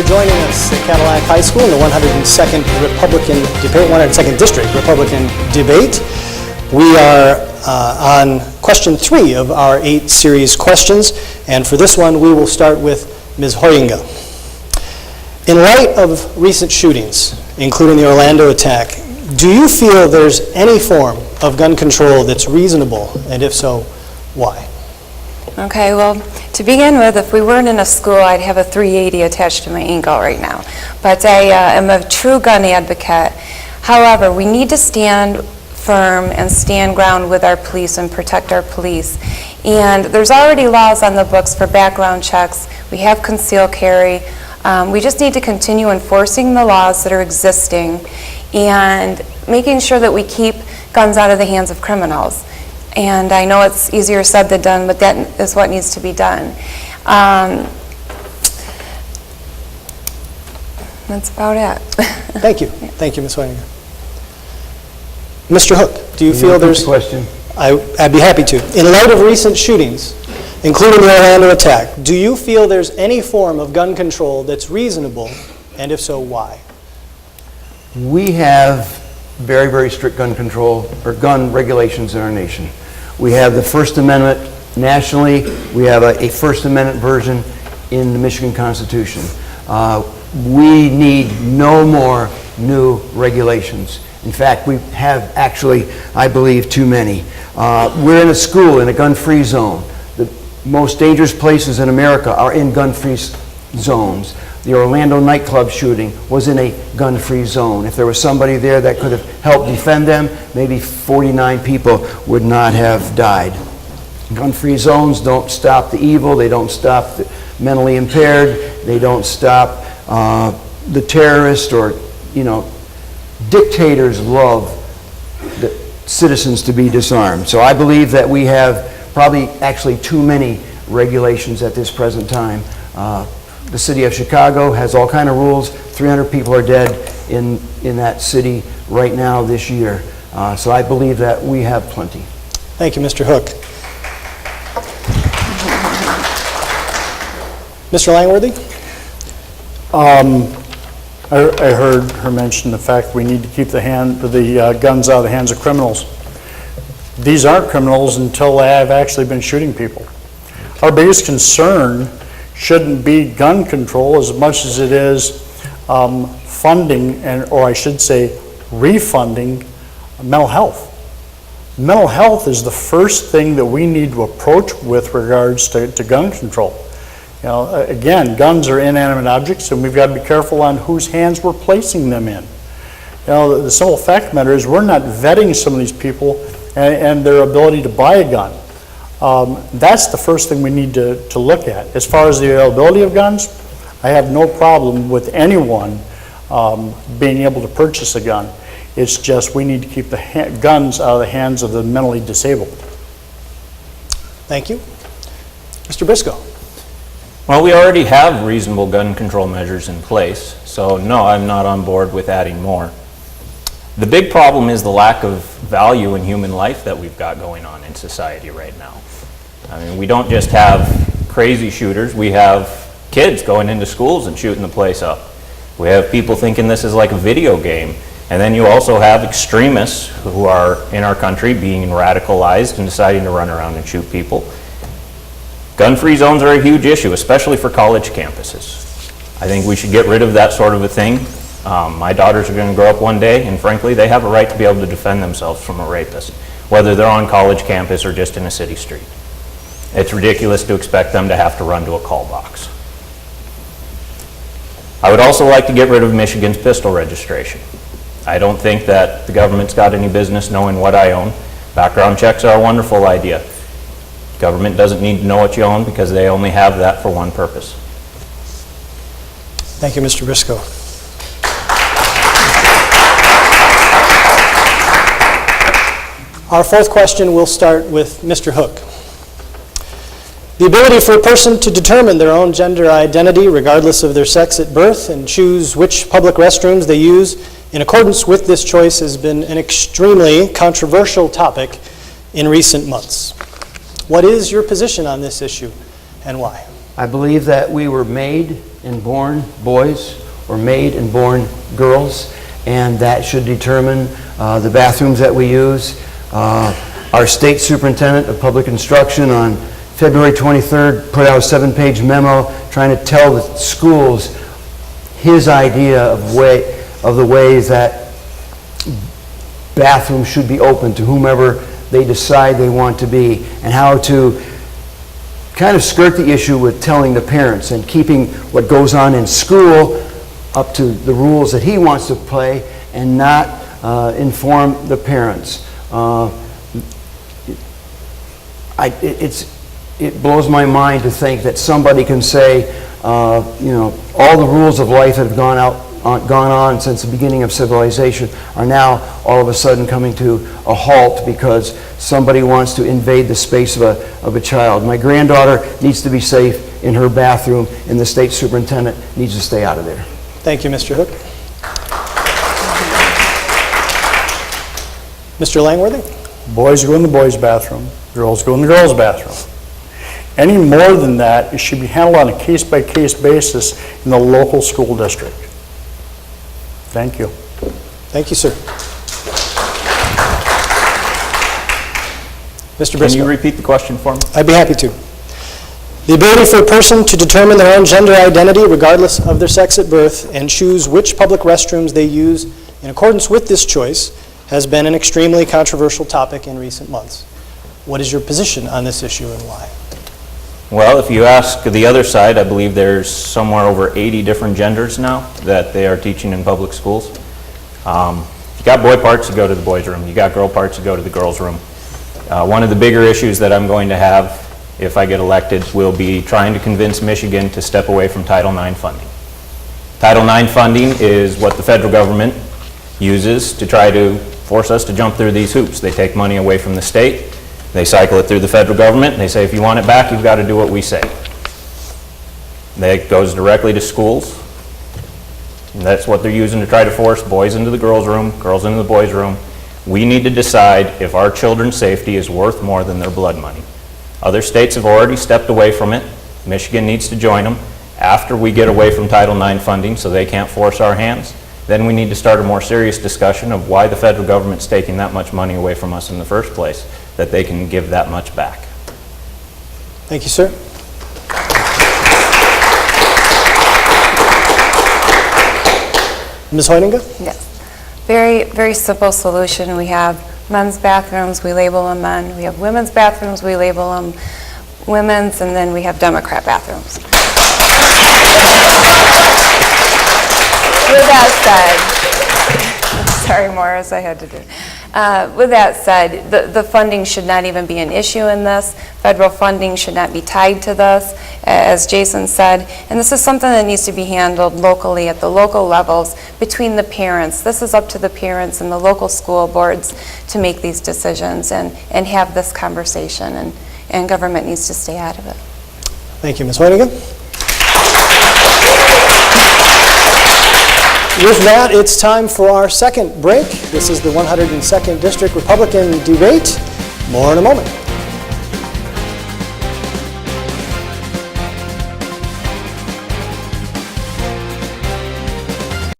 joining us at Cadillac High School in the 102nd District Republican Debate. We are on question 3 of our 8 series questions, and for this one we will start with Ms. Hoyinga. In light of recent shootings, including the Orlando attack, do you feel there's any form of gun control that's reasonable, and if so, why? Okay, well, to begin with, if we weren't in a school, I'd have a 380 attached to my ankle right now. But I am a true gun advocate. However, we need to stand firm and stand ground with our police and protect our police. And there's already laws on the books for background checks. We have concealed carry. We just need to continue enforcing the laws that are existing and making sure that we keep guns out of the hands of criminals. And I know it's easier said than done, but that is what needs to be done. That's about it. Thank you. Thank you, Ms. Hoyinga. Mr. Hook, do you feel there's... question? I'd be happy to. In light of recent shootings, including the Orlando attack, do you feel there's any form of gun control that's reasonable, and if so, why? We have very, very strict gun control or gun regulations in our nation. We have the First Amendment nationally. We have a First Amendment version in the Michigan Constitution. We need no more new regulations. In fact, we have actually, I believe, too many. We're in a school in a gun-free zone. The most dangerous places in America are in gun-free zones. The Orlando nightclub shooting was in a gun-free zone. If there was somebody there that could have helped defend them, maybe 49 people would not have died. Gun-free zones don't stop the evil, they don't stop the mentally impaired, they don't stop the terrorists or, dictators love the citizens to be disarmed. So I believe that we have probably actually too many regulations at this present time. The city of Chicago has all kind of rules. 300 people are dead in that city right now this year. So I believe that we have plenty. Thank you, Mr. Hook. Mr. Langworthy? I heard her mention the fact we need to keep the guns out of the hands of criminals. These aren't criminals until they have actually been shooting people. Our biggest concern shouldn't be gun control as much as it is funding, or I should say refunding mental health. Mental health is the first thing that we need to approach with regards to gun control. Again, guns are inanimate objects, and we've got to be careful on whose hands we're placing them in. The simple fact of the matter is we're not vetting some of these people and their ability to buy a gun. That's the first thing we need to look at. As far as the availability of guns, I have no problem with anyone being able to purchase a gun. It's just we need to keep the guns out of the hands of the mentally disabled. Thank you. Mr. Briscoe. Well, we already have reasonable gun control measures in place, so no, I'm not on board with adding more. The big problem is the lack of value in human life that we've got going on in society right now. I mean, we don't just have crazy shooters, we have kids going into schools and shooting the place up. We have people thinking this is like a video game. And then you also have extremists who are in our country being radicalized and deciding to run around and shoot people. Gun-free zones are a huge issue, especially for college campuses. I think we should get rid of that sort of a thing. My daughters are going to grow up one day, and frankly, they have a right to be able to defend themselves from a rapist, whether they're on college campus or just in a city street. It's ridiculous to expect them to have to run to a call box. I would also like to get rid of Michigan's pistol registration. I don't think that the government's got any business knowing what I own. Background checks are a wonderful idea. Government doesn't need to know what you own because they only have that for one purpose. Thank you, Mr. Briscoe. Our fourth question will start with Mr. Hook. The ability for a person to determine their own gender identity regardless of their sex at birth and choose which public restrooms they use in accordance with this choice has been an extremely controversial topic in recent months. What is your position on this issue and why? I believe that we were made and born boys or made and born girls, and that should determine the bathrooms that we use. Our state superintendent of public instruction on February 23rd put out a 7-page memo trying to tell the schools his idea of the ways that bathrooms should be open to whomever they decide they want to be, and how to kind of skirt the issue with telling the parents and keeping what goes on in school up to the rules that he wants to play and not inform the parents. It blows my mind to think that somebody can say, all the rules of life that have gone on since the beginning of civilization are now all of a sudden coming to a halt because somebody wants to invade the space of a child. My granddaughter needs to be safe in her bathroom, and the state superintendent needs to stay out of there. Thank you, Mr. Hook. Mr. Langworthy? Boys go in the boys' bathroom, girls go in the girls' bathroom. Any more than that, it should be handled on a case-by-case basis in the local school district. Thank you. Thank you, sir. Mr. Can Briscoe? you repeat the question for me? I'd be happy to. The ability for a person to determine their own gender identity regardless of their sex at birth and choose which public restrooms they use in accordance with this choice has been an extremely controversial topic in recent months. What is your position on this issue and why? Well, if you ask the other side, I believe there's somewhere over 80 different genders now that they are teaching in public schools. If you got boy parts, you go to the boys' room. You got girl parts, you go to the girls' room. One of the bigger issues that I'm going to have if I get elected will be trying to convince Michigan to step away from Title IX funding. Title IX funding is what the federal government uses to try to force us to jump through these hoops. They take money away from the state, they cycle it through the federal government, and they say, if you want it back, you've got to do what we say. That goes directly to schools, and that's what they're using to try to force boys into the girls' room, girls into the boys' room. We need to decide if our children's safety is worth more than their blood money. Other states have already stepped away from it. Michigan needs to join them. After we get away from Title IX funding so they can't force our hands, then we need to start a more serious discussion of why the federal government's taking that much money away from us in the first place, that they can give that much back. Thank you, sir. Ms. Hoyninga? Yes. Very, very simple solution. We have men's bathrooms, we label them men. We have women's bathrooms, we label them women's, and then we have Democrat bathrooms. With that said, sorry, Morris, I had to do it. With that said, the funding should not even be an issue in this. Federal funding should not be tied to this, as Jason said. And this is something that needs to be handled locally at the local levels between the parents. This is up to the parents and the local school boards to make these decisions and have this conversation, and government needs to stay out of it. Thank you, Ms. Hoyninga. With that, it's time for our second break. This is the 102nd District Republican debate. More in a moment.